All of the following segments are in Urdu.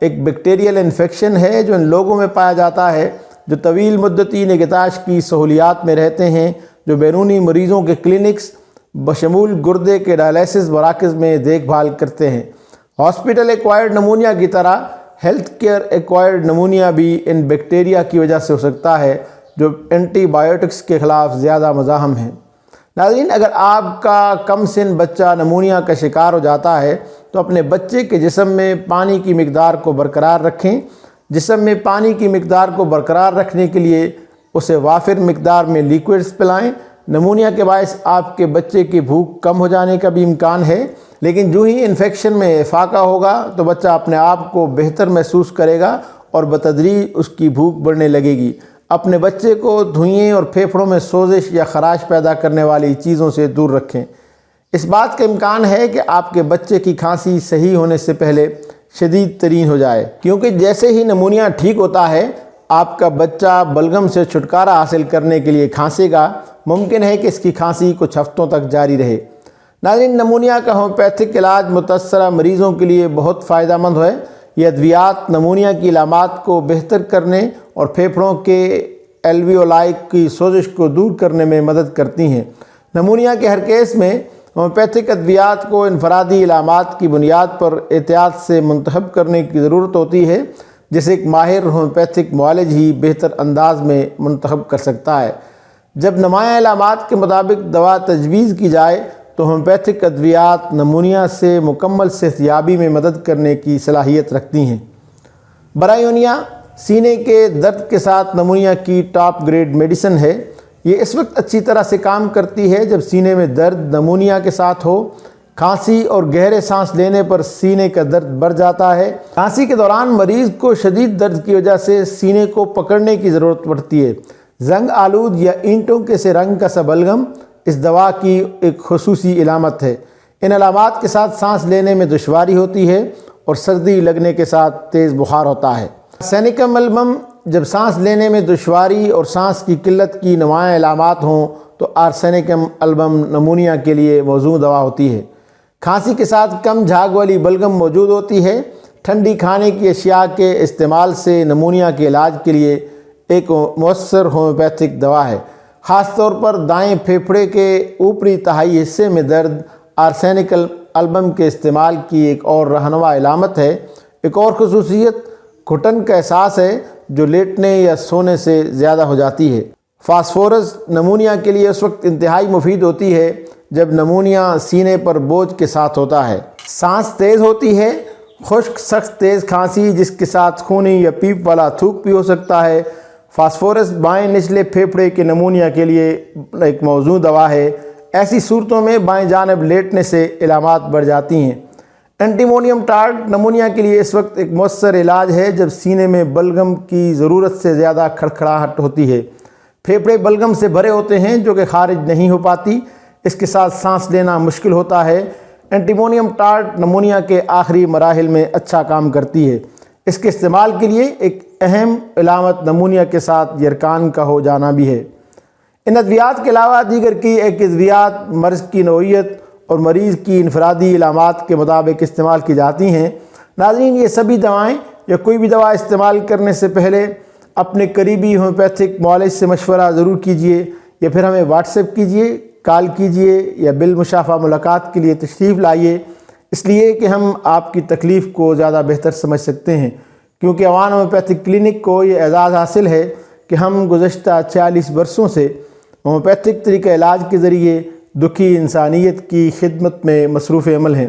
ایک بیکٹیریل انفیکشن ہے جو ان لوگوں میں پایا جاتا ہے جو طویل مدتی نگہداشت کی سہولیات میں رہتے ہیں، جو بیرونی مریضوں کے کلینکس بشمول گردے کے ڈائلیسس مراکز میں دیکھ بھال کرتے ہیں۔ ہاسپٹل ایکوائرڈ نمونیا کی طرح ہیلتھ کیئر ایکوائرڈ نمونیا بھی ان بیکٹیریا کی وجہ سے ہو سکتا ہے جو اینٹی بائیوٹکس کے خلاف زیادہ مزاحم ہیں۔ ناظرین، اگر آپ کا کم سن بچہ نمونیا کا شکار ہو جاتا ہے تو اپنے بچے کے جسم میں پانی کی مقدار کو برقرار رکھیں۔ جسم میں پانی کی مقدار کو برقرار رکھنے کے لیے اسے وافر مقدار میں لیکوڈز پلائیں۔ نمونیا کے باعث آپ کے بچے کی بھوک کم ہو جانے کا بھی امکان ہے، لیکن جو ہی انفیکشن میں افاقہ ہوگا تو بچہ اپنے آپ کو بہتر محسوس کرے گا اور بتدریج اس کی بھوک بڑھنے لگے گی۔ اپنے بچے کو دھوئیں اور پھیپھڑوں میں سوزش یا خراش پیدا کرنے والی چیزوں سے دور رکھیں۔ اس بات کا امکان ہے کہ آپ کے بچے کی کھانسی صحیح ہونے سے پہلے شدید ترین ہو جائے، کیونکہ جیسے ہی نمونیا ٹھیک ہوتا ہے آپ کا بچہ بلغم سے چھٹکارا حاصل کرنے کے لیے کھانسے گا۔ ممکن ہے کہ اس کی کھانسی کچھ ہفتوں تک جاری رہے۔ ناظرین، نمونیا کا ہومیوپیتھک علاج متاثرہ مریضوں کے لیے بہت فائدہ مند ہے۔ یہ ادویات نمونیا کی علامات کو بہتر کرنے اور پھیپھڑوں کے الویولائی کی سوزش کو دور کرنے میں مدد کرتی ہیں۔ نمونیا کے ہر کیس میں ہومیوپیتھک ادویات کو انفرادی علامات کی بنیاد پر احتیاط سے منتخب کرنے کی ضرورت ہوتی ہے، جسے ایک ماہر ہومیوپیتھک معالج ہی بہتر انداز میں منتخب کر سکتا ہے۔ جب نمایاں علامات کے مطابق دوا تجویز کی جائے تو ہومیوپیتھک ادویات نمونیا سے مکمل صحت یابی میں مدد کرنے کی صلاحیت رکھتی ہیں۔ برایونیا سینے کے درد کے ساتھ نمونیا کی ٹاپ گریڈ میڈیسن ہے۔ یہ اس وقت اچھی طرح سے کام کرتی ہے جب سینے میں درد نمونیا کے ساتھ ہو۔ کھانسی اور گہرے سانس لینے پر سینے کا درد بڑھ جاتا ہے۔ کھانسی کے دوران مریض کو شدید درد کی وجہ سے سینے کو پکڑنے کی ضرورت پڑتی ہے۔ زنگ آلود یا اینٹوں کے سے رنگ کا سا بلغم اس دوا کی ایک خصوصی علامت ہے۔ ان علامات کے ساتھ سانس لینے میں دشواری ہوتی ہے اور سردی لگنے کے ساتھ تیز بخار ہوتا ہے۔ آرسینکم البم جب سانس لینے میں دشواری اور سانس کی قلت کی نمایاں علامات ہوں تو آرسینکم البم نمونیا کے لیے موزوں دوا ہوتی ہے۔ کھانسی کے ساتھ کم جھاگ والی بلغم موجود ہوتی ہے۔ ٹھنڈی کھانے کی اشیاء کے استعمال سے نمونیا کے علاج کے لیے ایک مؤثر ہومیوپیتھک دوا ہے۔ خاص طور پر دائیں پھیپھڑے کے اوپری تہائی حصے میں درد آرسینک البم کے استعمال کی ایک اور رہنما علامت ہے۔ ایک اور خصوصیت گھٹن کا احساس ہے جو لیٹنے یا سونے سے زیادہ ہو جاتی ہے۔ فاسفورس نمونیا کے لیے اس وقت انتہائی مفید ہوتی ہے جب نمونیا سینے پر بوجھ کے ساتھ ہوتا ہے۔ سانس تیز ہوتی ہے۔ خشک سخت تیز کھانسی جس کے ساتھ خونی یا پیپ والا تھوک بھی ہو سکتا ہے۔ فاسفورس بائیں نچلے پھیپھڑے کے نمونیا کے لیے ایک موزوں دوا ہے۔ ایسی صورتوں میں بائیں جانب لیٹنے سے علامات بڑھ جاتی ہیں۔ اینٹیمونیم ٹارٹ نمونیا کے لیے اس وقت ایک مؤثر علاج ہے جب سینے میں بلغم کی ضرورت سے زیادہ کھڑکھڑاہٹ ہوتی ہے۔ پھیپھڑے بلغم سے بھرے ہوتے ہیں جو کہ خارج نہیں ہو پاتی۔ اس کے ساتھ سانس لینا مشکل ہوتا ہے۔ اینٹیمونیم ٹارٹ نمونیا کے آخری مراحل میں اچھا کام کرتی ہے۔ اس کے استعمال کے لیے ایک اہم علامت نمونیا کے ساتھ یرکان کا ہو جانا بھی ہے۔ ان ادویات کے علاوہ دیگر کی ایک ادویات مرض کی نوعیت اور مریض کی انفرادی علامات کے مطابق استعمال کی جاتی ہیں۔ ناظرین، یہ سبھی دوائیں یا کوئی بھی دوا استعمال کرنے سے پہلے اپنے قریبی ہومیوپیتھک معالج سے مشورہ ضرور کیجیے، یا پھر ہمیں واٹس ایپ کیجیے، کال کیجیے یا بالمشافہ ملاقات کے لیے تشریف لائیے، اس لیے کہ ہم آپ کی تکلیف کو زیادہ بہتر سمجھ سکتے ہیں، کیونکہ عوان ہومیوپیتھک کلینک کو یہ اعزاز حاصل ہے کہ ہم گزشتہ 46 برسوں سے ہومیوپیتھک طریقہ علاج کے ذریعے دکھی انسانیت کی خدمت میں مصروف عمل ہیں۔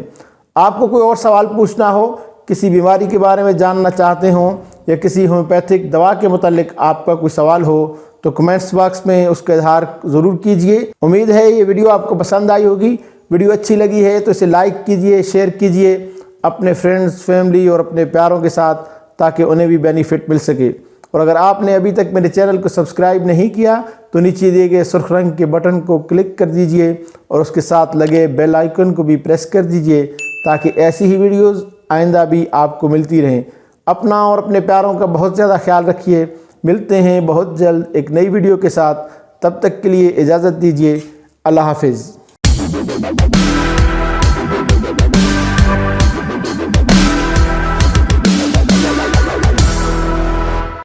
آپ کو کوئی اور سوال پوچھنا ہو، کسی بیماری کے بارے میں جاننا چاہتے ہوں یا کسی ہومیوپیتھک دوا کے متعلق آپ کا کوئی سوال ہو تو کمنٹس باکس میں اس کا اظہار ضرور کیجئے۔ امید ہے یہ ویڈیو آپ کو پسند آئی ہوگی۔ ویڈیو اچھی لگی ہے تو اسے لائک کیجئے، شیئر کیجئے اپنے فرینڈز، فیملی اور اپنے پیاروں کے ساتھ تاکہ انہیں بھی بینیفٹ مل سکے۔ اور اگر آپ نے ابھی تک میرے چینل کو سبسکرائب نہیں کیا تو نیچے دیے گئے سرخ رنگ کے بٹن کو کلک کر دیجئے اور اس کے ساتھ لگے بیل آئیکن کو بھی پریس کر دیجئے تاکہ ایسی ہی ویڈیوز آئندہ بھی آپ کو ملتی رہیں۔ اپنا اور اپنے پیاروں کا بہت زیادہ خیال رکھیے۔ ملتے ہیں بہت جلد ایک نئی ویڈیو کے ساتھ، تب تک کے لیے اجازت دیجیے۔ اللہ حافظ۔